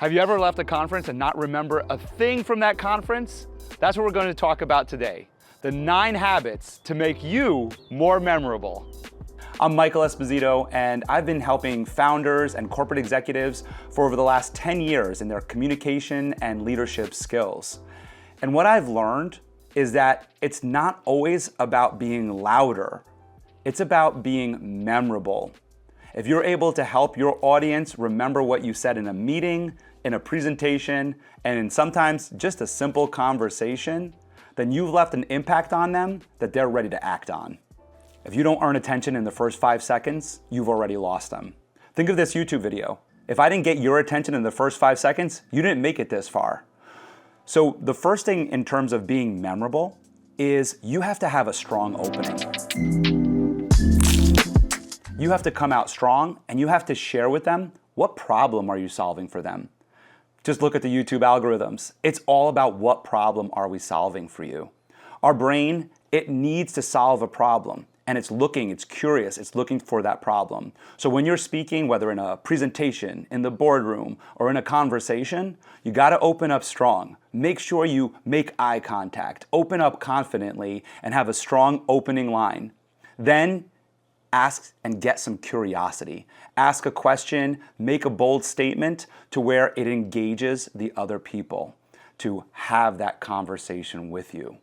Have you ever left a conference and not remember a thing from that conference? That's what we're going to talk about today. The 9 habits to make you more memorable. I'm Michael Esposito, and I've been helping founders and corporate executives for over the last 10 years in their communication and leadership skills. And what I've learned is that it's not always about being louder. It's about being memorable. If you're able to help your audience remember what you said in a meeting, in a presentation, and in sometimes just a simple conversation, then you've left an impact on them that they're ready to act on. If you don't earn attention in the first 5 seconds, you've already lost them. Think of this YouTube video. If I didn't get your attention in the first 5 seconds, you didn't make it this far. So the first thing in terms of being memorable is you have to have a strong opening. You have to come out strong and you have to share with them what problem are you solving for them. Just look at the YouTube algorithms. It's all about what problem are we solving for you. Our brain, it needs to solve a problem. And it's curious, it's looking for that problem. So when you're speaking, whether in a presentation, in the boardroom, or in a conversation, you gotta open up strong. Make sure you make eye contact, open up confidently, and have a strong opening line. Then ask and get some curiosity. Ask a question, make a bold statement to where it engages the other people to have that conversation with you.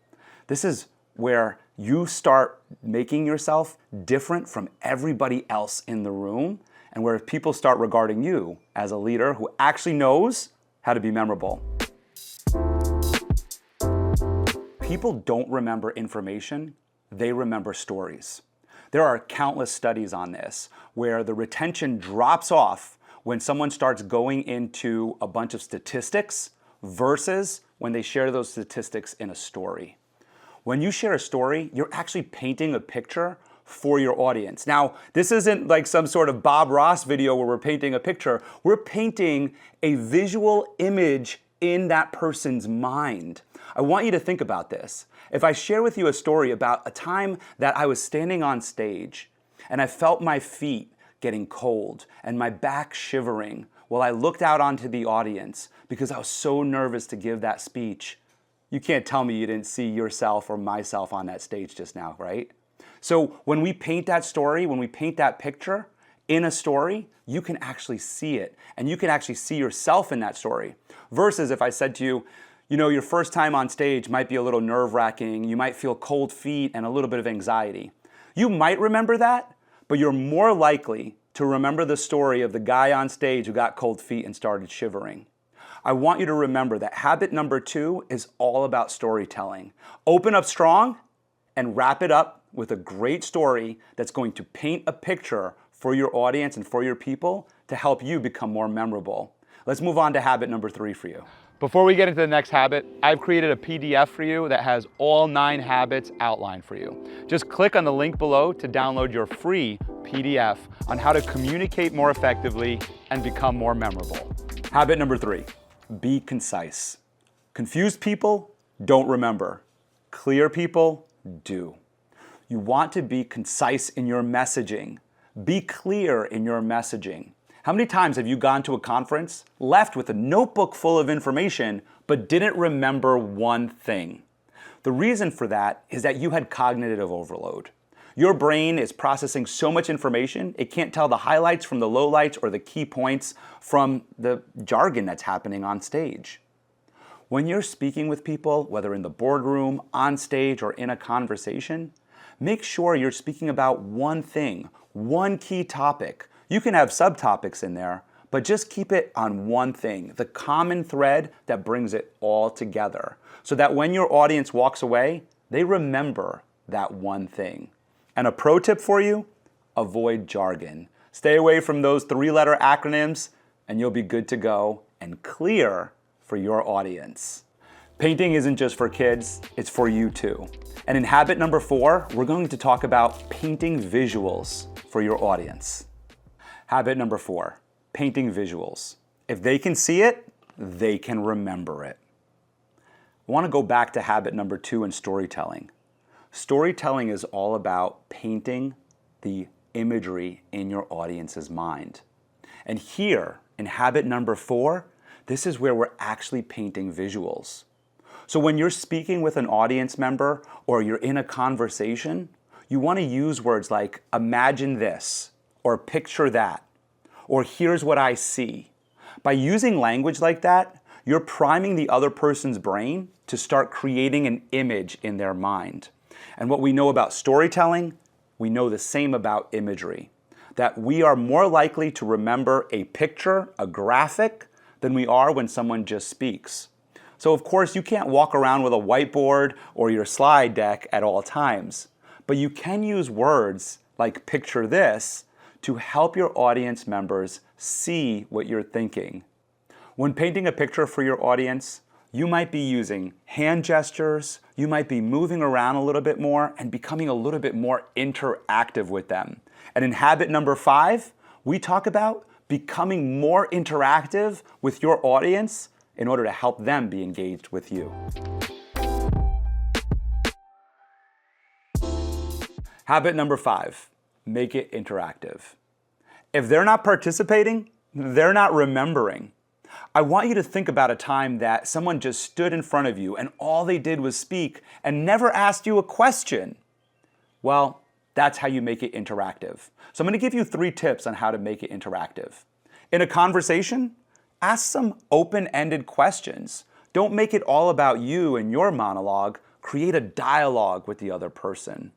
This is where you start making yourself different from everybody else in the room, and where people start regarding you as a leader who actually knows how to be memorable. People don't remember information, they remember stories. There are countless studies on this where the retention drops off when someone starts going into a bunch of statistics versus when they share those statistics in a story. When you share a story, you're actually painting a picture for your audience. Now, this isn't like some sort of Bob Ross video where we're painting a picture. We're painting a visual image in that person's mind. I want you to think about this. If I share with you a story about a time that I was standing on stage and I felt my feet getting cold and my back shivering while I looked out onto the audience because I was so nervous to give that speech, you can't tell me you didn't see yourself or myself on that stage just now, right? So when we paint that story, when we paint that picture in a story, you can actually see it and you can actually see yourself in that story. Versus if I said to you, you know, your first time on stage might be a little nerve-wracking, you might feel cold feet and a little bit of anxiety. You might remember that, but you're more likely to remember the story of the guy on stage who got cold feet and started shivering. I want you to remember that habit number 2 is all about storytelling. Open up strong and wrap it up with a great story that's going to paint a picture for your audience and for your people to help you become more memorable. Let's move on to habit number 3 for you. Before we get into the next habit, I've created a PDF for you that has all 9 habits outlined for you. Just click on the link below to download your free PDF on how to communicate more effectively and become more memorable. Habit number 3, be concise. Confused people don't remember. Clear people do. You want to be concise in your messaging. Be clear in your messaging. How many times have you gone to a conference, left with a notebook full of information, but didn't remember one thing? The reason for that is that you had cognitive overload. Your brain is processing so much information, it can't tell the highlights from the lowlights or the key points from the jargon that's happening on stage. When you're speaking with people, whether in the boardroom, on stage, or in a conversation, make sure you're speaking about one thing, one key topic. You can have subtopics in there, but just keep it on one thing, the common thread that brings it all together, so that when your audience walks away, they remember that one thing. And a pro tip for you, avoid jargon. Stay away from those 3-letter acronyms, and you'll be good to go and clear for your audience. Painting isn't just for kids, it's for you too. And in habit number 4, we're going to talk about painting visuals for your audience. Habit number 4, painting visuals. If they can see it, they can remember it. I want to go back to habit number 2 in storytelling. Storytelling is all about painting the imagery in your audience's mind. And here, in habit number 4, this is where we're actually painting visuals. So when you're speaking with an audience member or you're in a conversation, you want to use words like imagine this, or picture that, or here's what I see. By using language like that, you're priming the other person's brain to start creating an image in their mind. And what we know about storytelling, we know the same about imagery. That we are more likely to remember a picture, a graphic, than we are when someone just speaks. So of course you can't walk around with a whiteboard or your slide deck at all times, but you can use words like picture this to help your audience members see what you're thinking. When painting a picture for your audience, you might be using hand gestures, you might be moving around a little bit more and becoming a little bit more interactive with them. And in habit number 5, we talk about becoming more interactive with your audience in order to help them be engaged with you. Habit number 5, make it interactive. If they're not participating, they're not remembering. I want you to think about a time that someone just stood in front of you and all they did was speak and never asked you a question. Well, that's how you make it interactive. So I'm going to give you 3 tips on how to make it interactive. In a conversation, ask some open-ended questions. Don't make it all about you and your monologue. Create a dialogue with the other person.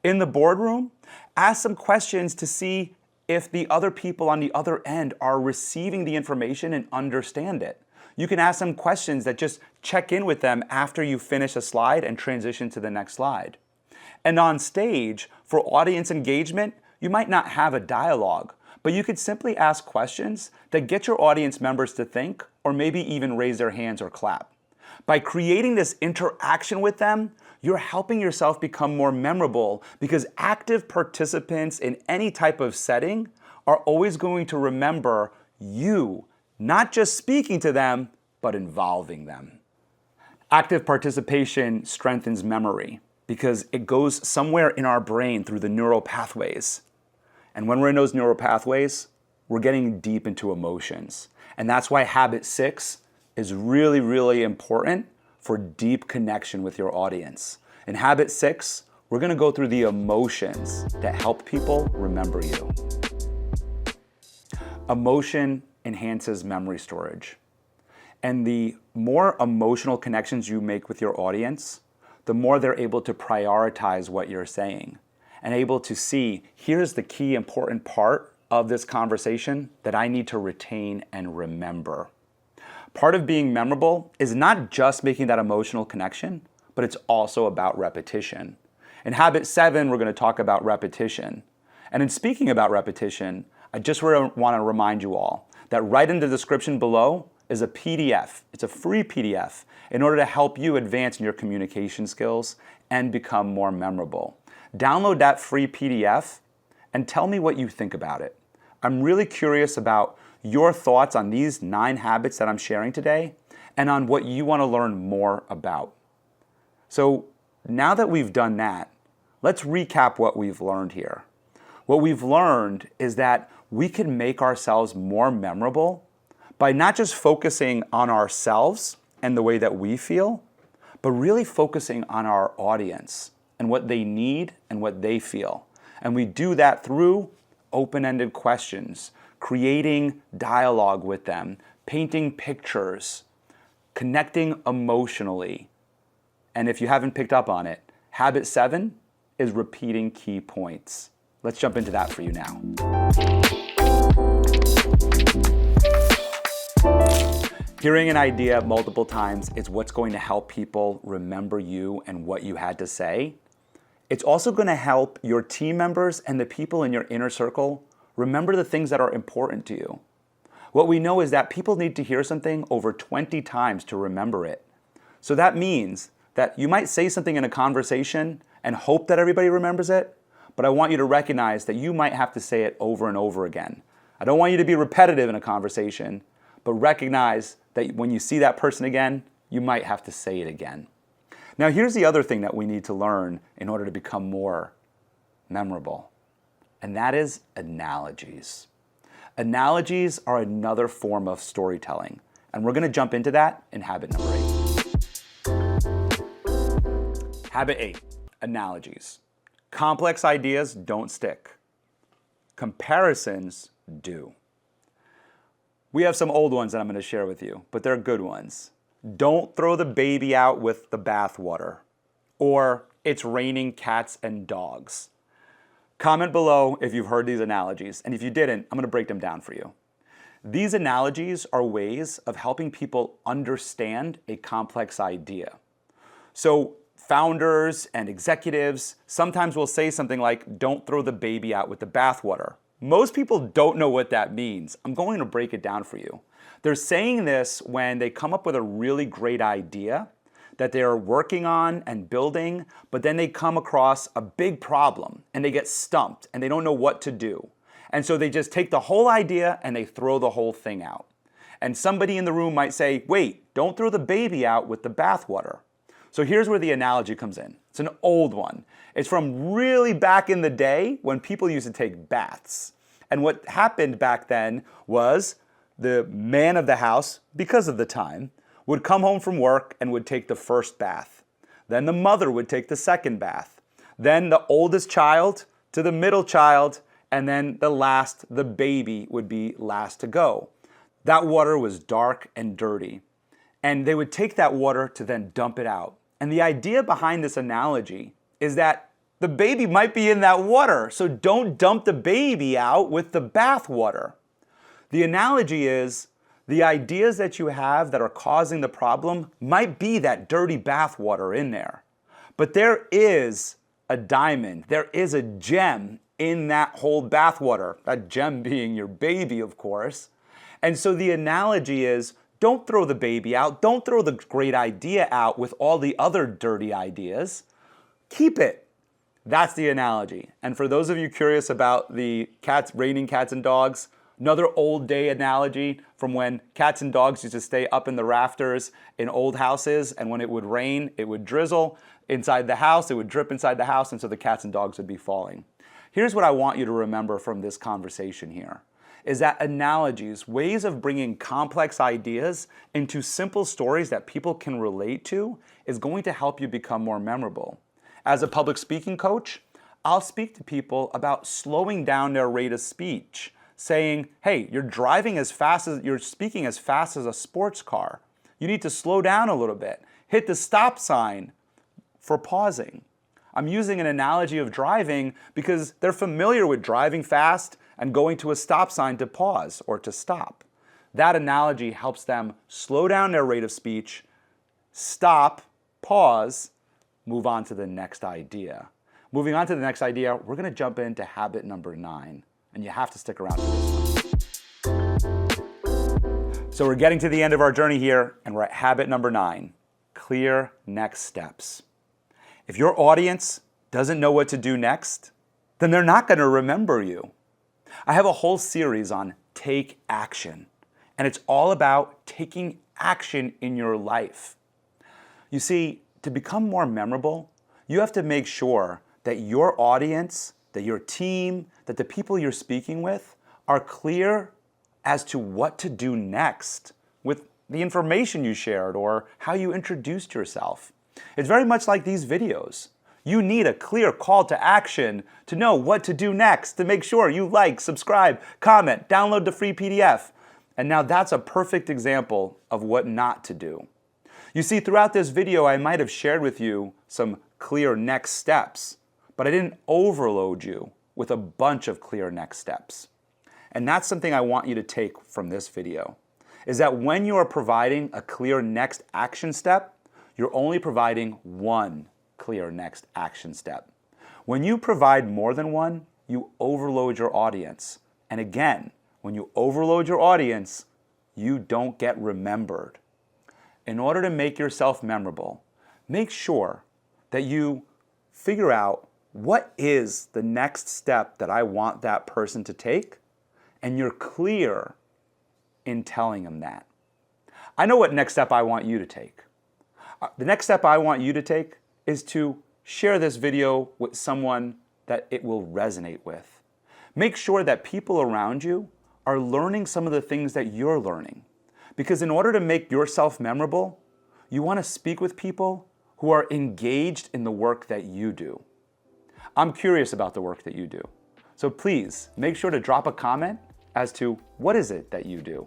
In the boardroom, ask some questions to see if the other people on the other end are receiving the information and understand it. You can ask them questions that just check in with them after you finish a slide and transition to the next slide. And on stage, for audience engagement, you might not have a dialogue, but you could simply ask questions that get your audience members to think or maybe even raise their hands or clap. By creating this interaction with them, you're helping yourself become more memorable because active participants in any type of setting are always going to remember you, not just speaking to them, but involving them. Active participation strengthens memory because it goes somewhere in our brain through the neural pathways. And when we're in those neural pathways, we're getting deep into emotions. And that's why habit 6 is really, really important for deep connection with your audience. In habit 6, we're going to go through the emotions that help people remember you. Emotion enhances memory storage. And the more emotional connections you make with your audience, the more they're able to prioritize what you're saying and able to see, here's the key important part of this conversation that I need to retain and remember. Part of being memorable is not just making that emotional connection, but it's also about repetition. In habit 7, we're going to talk about repetition. And in speaking about repetition, I just want to remind you all that right in the description below is a PDF. It's a free PDF in order to help you advance in your communication skills and become more memorable. Download that free PDF and tell me what you think about it. I'm really curious about your thoughts on these 9 habits that I'm sharing today and on what you want to learn more about. So now that we've done that, let's recap what we've learned here. What we've learned is that we can make ourselves more memorable by not just focusing on ourselves and the way that we feel, but really focusing on our audience and what they need and what they feel. And we do that through open-ended questions, creating dialogue with them, painting pictures, connecting emotionally. And if you haven't picked up on it, habit 7 is repeating key points. Let's jump into that for you now. Hearing an idea multiple times is what's going to help people remember you and what you had to say. It's also going to help your team members and the people in your inner circle remember the things that are important to you. What we know is that people need to hear something over 20 times to remember it. So that means that you might say something in a conversation and hope that everybody remembers it, but I want you to recognize that you might have to say it over and over again. I don't want you to be repetitive in a conversation, but recognize that when you see that person again, you might have to say it again. Now here's the other thing that we need to learn in order to become more memorable, and that is analogies. Analogies are another form of storytelling, And we're going to jump into that in habit number 8. Habit 8, analogies. Complex ideas don't stick. Comparisons do. We have some old ones that I'm going to share with you, but they're good ones. Don't throw the baby out with the bathwater. Or it's raining cats and dogs. Comment below if you've heard these analogies, and if you didn't, I'm going to break them down for you. These analogies are ways of helping people understand a complex idea. So founders and executives sometimes will say something like, don't throw the baby out with the bathwater. Most people don't know what that means. I'm going to break it down for you. They're saying this when they come up with a really great idea that they're working on and building, but then they come across a big problem and they get stumped and they don't know what to do. And so they just take the whole idea and they throw the whole thing out. And somebody in the room might say, wait, don't throw the baby out with the bathwater. So here's where the analogy comes in. It's an old one. It's from really back in the day when people used to take baths. And what happened back then was the man of the house, because of the time, would come home from work and would take the first bath. Then the mother would take the second bath. Then the oldest child to the middle child, and then the baby would be last to go. That water was dark and dirty. And they would take that water to then dump it out. And the idea behind this analogy is that the baby might be in that water, so don't dump the baby out with the bath water. The analogy is the ideas that you have that are causing the problem might be that dirty bath water in there. But there is a diamond, there is a gem in that whole bath water, that gem being your baby, of course. And so the analogy is, don't throw the baby out, don't throw the great idea out with all the other dirty ideas. Keep it. That's the analogy. And for those of you curious about the raining cats and dogs, another old day analogy from when cats and dogs used to stay up in the rafters in old houses, and when it would rain, it would drizzle inside the house, it would drip inside the house, and so the cats and dogs would be falling. Here's what I want you to remember from this conversation here, is that analogies, ways of bringing complex ideas into simple stories that people can relate to, is going to help you become more memorable. As a public speaking coach, I'll speak to people about slowing down their rate of speech, saying, hey, you're speaking as fast as a sports car. You need to slow down a little bit. Hit the stop sign for pausing. I'm using an analogy of driving because they're familiar with driving fast and going to a stop sign to pause or to stop. That analogy helps them slow down their rate of speech, stop, pause, move on to the next idea. Moving on to the next idea, we're going to jump into habit number 9, and you have to stick around for this one. So we're getting to the end of our journey here, and we're at habit number 9, clear next steps. If your audience doesn't know what to do next, then they're not going to remember you. I have a whole series on take action, and it's all about taking action in your life. You see, to become more memorable, you have to make sure that your audience, that your team, that the people you're speaking with are clear as to what to do next with the information you shared or how you introduced yourself. It's very much like these videos. You need a clear call to action to know what to do next, to make sure you like, subscribe, comment, download the free PDF. And now that's a perfect example of what not to do. You see, throughout this video, I might have shared with you some clear next steps, but I didn't overload you with a bunch of clear next steps. And that's something I want you to take from this video, is that when you are providing a clear next action step, you're only providing one clear next action step. When you provide more than one, you overload your audience. And again, when you overload your audience, you don't get remembered. In order to make yourself memorable, make sure that you figure out what is the next step that I want that person to take, and you're clear in telling them that. I know what next step I want you to take. The next step I want you to take is to share this video with someone that it will resonate with. Make sure that people around you are learning some of the things that you're learning. Because in order to make yourself memorable, you want to speak with people who are engaged in the work that you do. I'm curious about the work that you do. So please make sure to drop a comment as to what is it that you do.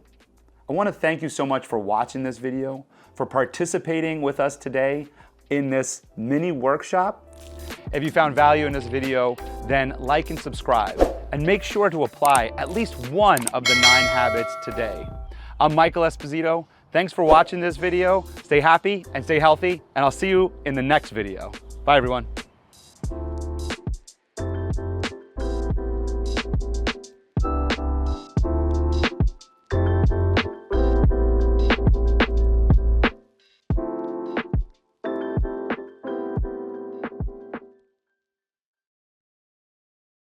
I want to thank you so much for watching this video, for participating with us today in this mini workshop. If you found value in this video, then like and subscribe, and make sure to apply at least one of the 9 habits today. I'm Michael Esposito. Thanks for watching this video. Stay happy and stay healthy, and I'll see you in the next video. Bye, everyone.